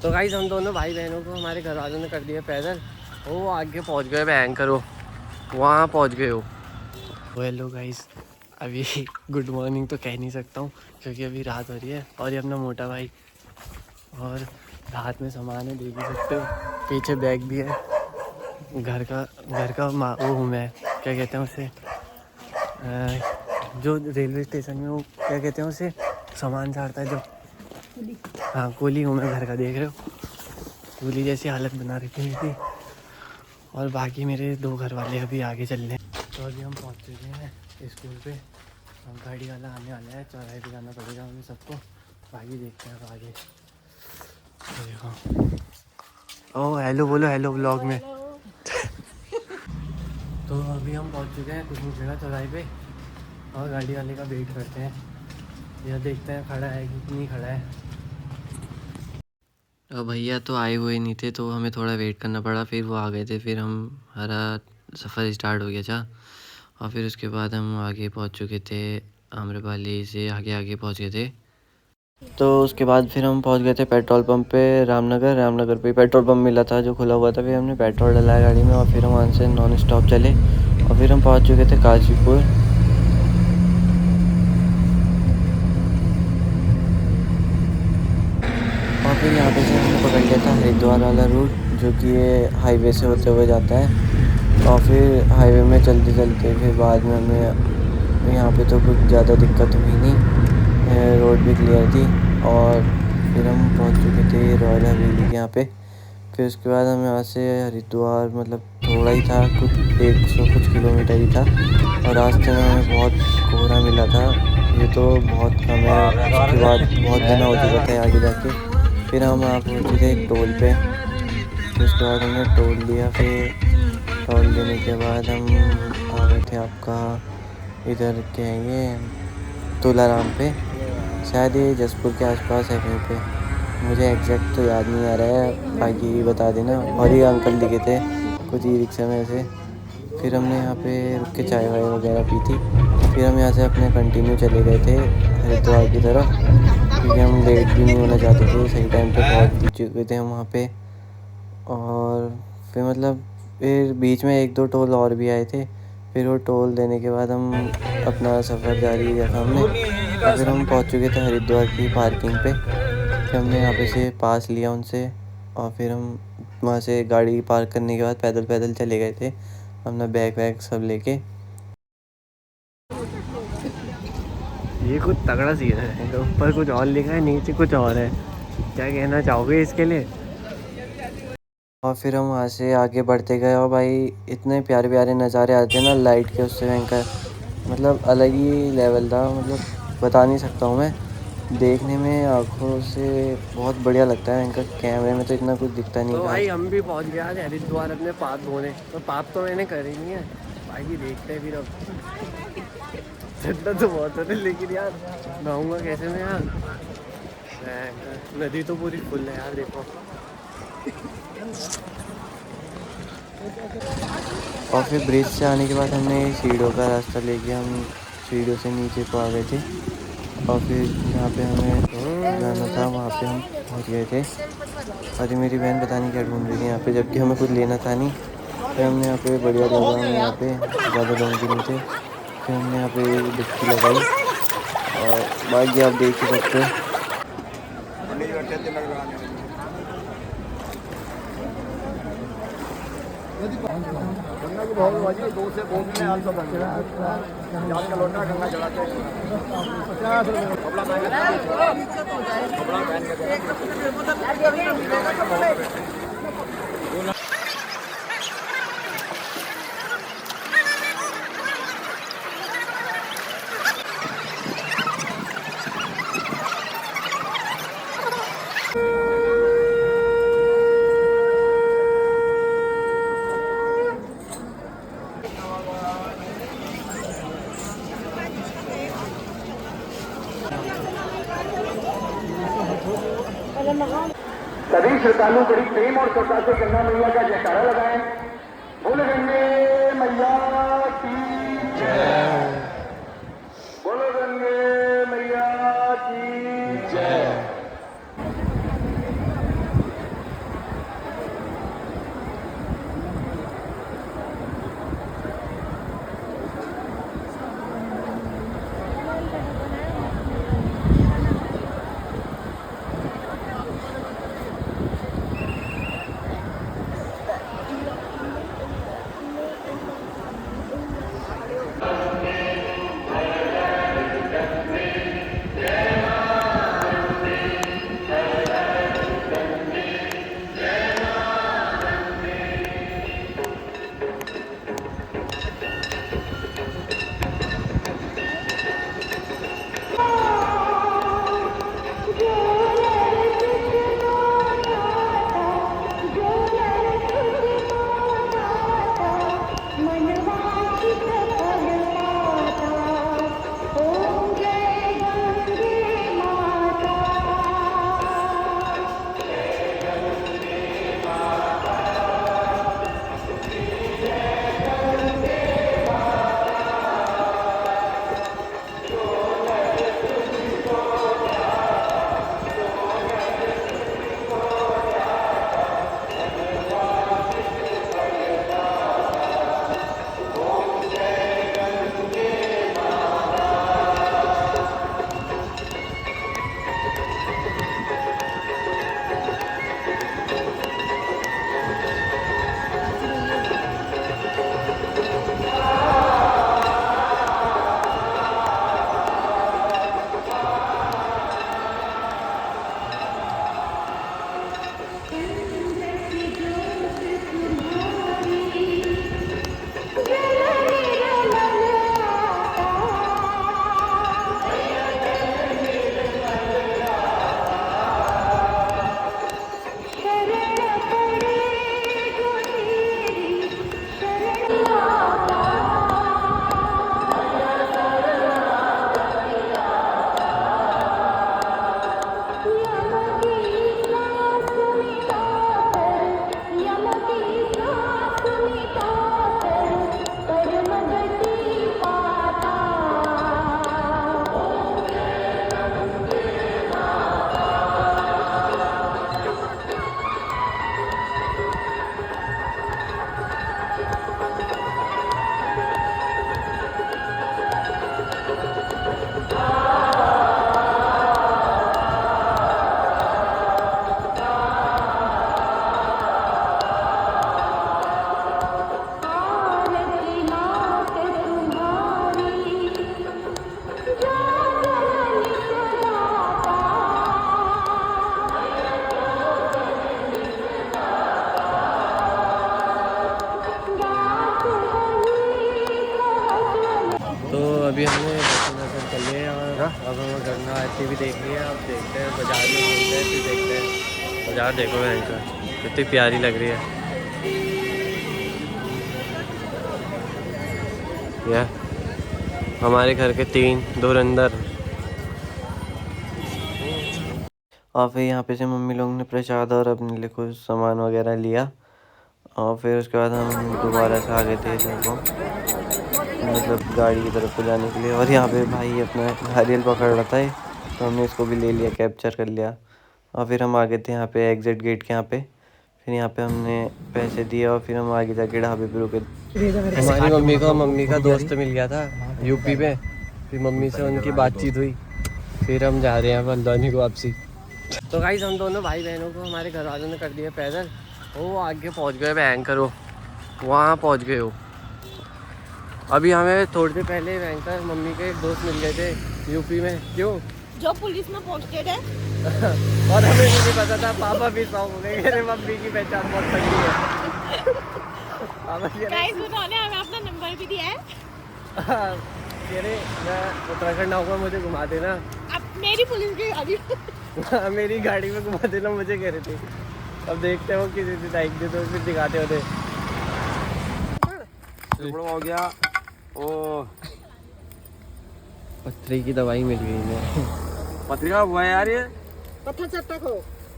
तो गाइस हम दोनों भाई बहनों को हमारे घर वालों ने कर दिया पैदल। वो आगे पहुंच गए भयंकर, हो वहाँ पहुंच गए हो। हेलो गाइस, अभी गुड मॉर्निंग तो कह नहीं सकता हूँ क्योंकि अभी रात हो रही है। और ये अपना मोटा भाई, और हाथ में सामान है, देख भी सकते हो, पीछे बैग भी है। घर का वो हूँ मैं, क्या कहते हैं उसे, जो रेलवे स्टेशन में वो क्या कहते हैं उसे, सामान झाड़ता है जो, हाँ कूली हूँ मैं घर का, देख रहे हो कूली जैसी हालत बना रखी मेरी। और बाकी मेरे दो घर वाले अभी आगे चल रहे हैं। तो अभी हम पहुँच चुके हैं स्कूल पे। हम गाड़ी वाला आने वाला है, चौराहे पे जाना पड़ेगा हमें सबको। बाकी देखते हैं अब आगे। तो देखो, ओह हेलो बोलो, हेलो ब्लॉग में। तो अभी हम पहुँच चुके हैं कुछ जगह चौराहे पे, और गाड़ी वाले का वेट करते हैं। यह देखते हैं खड़ा है कि नहीं खड़ा है। अब भैया तो आए हुए नहीं थे तो हमें थोड़ा वेट करना पड़ा, फिर वो आ गए थे, फिर हमारा सफ़र स्टार्ट हो गया था। और फिर उसके बाद हम आगे पहुंच चुके थे, आम्रपाली से आगे आगे पहुंच गए थे। तो उसके बाद फिर हम पहुंच गए थे पेट्रोल पंप पे, रामनगर पे पेट्रोल पंप मिला था जो खुला हुआ था। फिर हमने पेट्रोल डलाया गाड़ी में और फिर हम वहाँ से नॉन स्टॉप चले और फिर हम पहुँच चुके थे काशीपुर। और फिर यहाँ पे से हमने पकड़ लिया था हरिद्वार वाला रूट, जो कि ये हाईवे से होते हुए जाता है। और फिर हाईवे में चलते चलते फिर बाद में हमें यहाँ पे तो कुछ ज़्यादा दिक्कत हुई नहीं, रोड भी क्लियर थी। और फिर हम पहुँच चुके थे रॉयल हवेली के यहाँ पे। फिर उसके बाद हम यहाँ से हरिद्वार, मतलब थोड़ा ही था, कुछ 100 कुछ किलोमीटर ही था। और रास्ते में हमें बहुत कोहरा मिला था, ये तो बहुत कम है। उसके बाद बहुत दिन हो चुका था आगे जाके। फिर हम वहाँ पहुँचे थे एक टोल पे। फिर उसके बाद हमने टोल लिया। फिर टोल लेने के बाद हम आ गए थे आपका इधर, क्या है ये, तुलाराम पे। शायद ये जसपुर के आसपास है कहीं पे, मुझे एग्जैक्ट तो याद नहीं आ रहा है, बाकी बता देना। और ये अंकल दिखे थे कुछ ई रिक्शा में से। फिर हमने यहाँ पे रुक के चाय वाय वगैरह पी थी। फिर हम यहाँ से अपने कंटिन्यू चले गए थे हरिद्वार की तरफ, क्योंकि हम लेट भी नहीं होना चाहते थे, सही टाइम पे पहुँच भी चुके थे हम वहाँ पे। और फिर मतलब फिर बीच में एक दो टोल और भी आए थे। फिर वो टोल देने के बाद हम अपना सफ़र जारी रखा हमने। और फिर हम पहुँच चुके थे हरिद्वार की पार्किंग पे। फिर हमने यहाँ पे से पास लिया उनसे, और फिर हम वहाँ से गाड़ी पार्क करने के बाद पैदल पैदल चले गए थे अपना बैग वैग सब लेके। ये कुछ तगड़ा सीन है, ऊपर कुछ और लिखा है, नीचे कुछ और है। क्या कहना चाहोगे इसके लिए? और फिर हम वहाँ से आगे बढ़ते गए, और भाई इतने प्यारे प्यारे नज़ारे आते हैं ना लाइट के, उससे भयंकर, मतलब अलग ही लेवल था। मतलब बता नहीं सकता हूँ मैं, देखने में आँखों से बहुत बढ़िया लगता है, इनका कैमरे में तो इतना कुछ दिखता नहीं। तो भाई हम भी पहुँच गए आज हरिद्वार अपने पाप धोने। तो पाप तो मैंने करे नहीं है, बाकी देखते हैं फिर। अब ठंडा तो बहुत हो रहा है, लेकिन यार नहाऊंगा कैसे मैं यार, नदी तो पूरी फुल है यार, देखो। और फिर ब्रिज से आने के बाद हमने सीढ़ियों का रास्ता लेके हम सीढ़ियों से नीचे को आ गए थे। और फिर जहाँ पे हमें जाना था वहाँ पे हम पहुँच गए थे। और मेरी बहन पता नहीं क्या ढूंढ रही थी यहाँ पे, जबकि हमें कुछ लेना था नहीं। फिर हमने यहाँ पे बढ़िया लगा, हमें यहाँ पे ज़्यादा लोग भी नहीं थे। फिर हमने यहाँ पे डुबकी लगाई, और बाकी आप देख ही सकते हो। गंगा की बहुत बाजी, 2 से 2 में हाल सब बन गया। याद का लौटा गंगा चढ़ाते हैं, 50 रुपये कपड़ा महंगा, कपड़ा पहन के सभी श्रद्धालु बड़ी प्रेम और श्रद्धा से गंगा मैया का जयकारा लगाएं। बोलो गंगे मैया की जय, बोलो गंगे मैया की जय। अभी हमने दर्शन कर लिए और अब हम गंगा आरती भी देख लिया। अब देखते हैं बाजार में घूमते हैं, फिर देखते हैं बाजार। देखो भयंकर कितनी प्यारी लग रही है यह हमारे घर के 3 धुरंधर। और फिर यहाँ पे से मम्मी लोग ने प्रसाद और अपने लिए कुछ सामान वगैरह लिया और फिर उसके बाद हम दोबारा से आ गए थे इधर को, मतलब गाड़ी की तरफ को जाने के लिए। और यहाँ पे भाई अपना नारियल पकड़ रहा था तो हमने इसको भी ले लिया, कैप्चर कर लिया। और फिर हम आ गए थे यहाँ पे एग्जिट गेट के यहाँ पे। फिर यहाँ पे हमने पैसे दिए और फिर हम आगे जाके ढाबे पे रुके। हमारी मम्मी का दोस्त मिल गया था यूपी में, फिर मम्मी से उनकी बातचीत हुई, फिर हम जा रहे हैं बंदौनी को वापसी। तो गाइस हम दोनों भाई बहनों को हमारे घर वालों ने कर दिया पैदल। वो आगे पहुंच गए भयंकर, वो वहाँ पहुंच गए हो। अभी हमें थोड़ी देर पहले भयंकर मम्मी के एक दोस्त मिल गए थे यूपी में, क्यों जो पुलिस में पोस्टेड है। और हमें भी नहीं पता था। पापा भी शौक हो गए, मेरे मम्मी की पहचान बहुत तगड़ी है। गाइस उन्होंने हमें अपना नंबर भी दिया है। कह रहे मैं उत्तराखंड आऊँगा, मुझे घुमा देना। अब मेरी पुलिस की गाड़ी मेरी गाड़ी में घुमा देना मुझे, कह रहे थे। अब देखते हो किसी से बाइक दे तो फिर दिखाते होते। हो गया ओ पथरी की दवाई मिल गई इन्हें। पथरी का हुआ है यार, ये पत्थर चट्टा को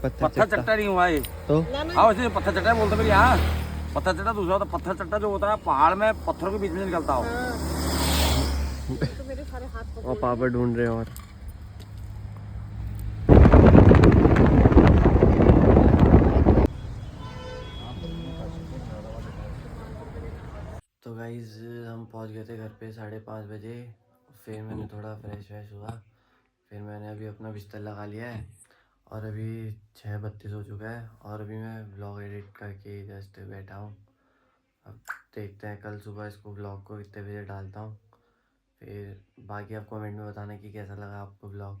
पत्थर चट्टा नहीं हुआ ये तो हाँ वैसे पत्थर चट्टा बोलते मेरे यहाँ। पत्थर चट्टा दूसरा होता, पत्थर चट्टा जो होता है पहाड़ में पत्थरों के बीच में निकलता हो। तो मेरे सारे हाथ और पापा ढूंढ रहे हैं। और तो गाइज हम पहुंच गए थे घर पे 5:30 बजे। फिर मैंने थोड़ा फ्रेश व्रेश हुआ, फिर मैंने अभी अपना बिस्तर लगा लिया है और अभी 6:32 हो चुका है। और अभी मैं व्लॉग एडिट करके जस्ट बैठा हूँ। अब देखते हैं कल सुबह इसको व्लॉग को कितने बजे डालता हूँ। फिर बाकी आप कमेंट में बताना कि कैसा लगा आपको व्लॉग।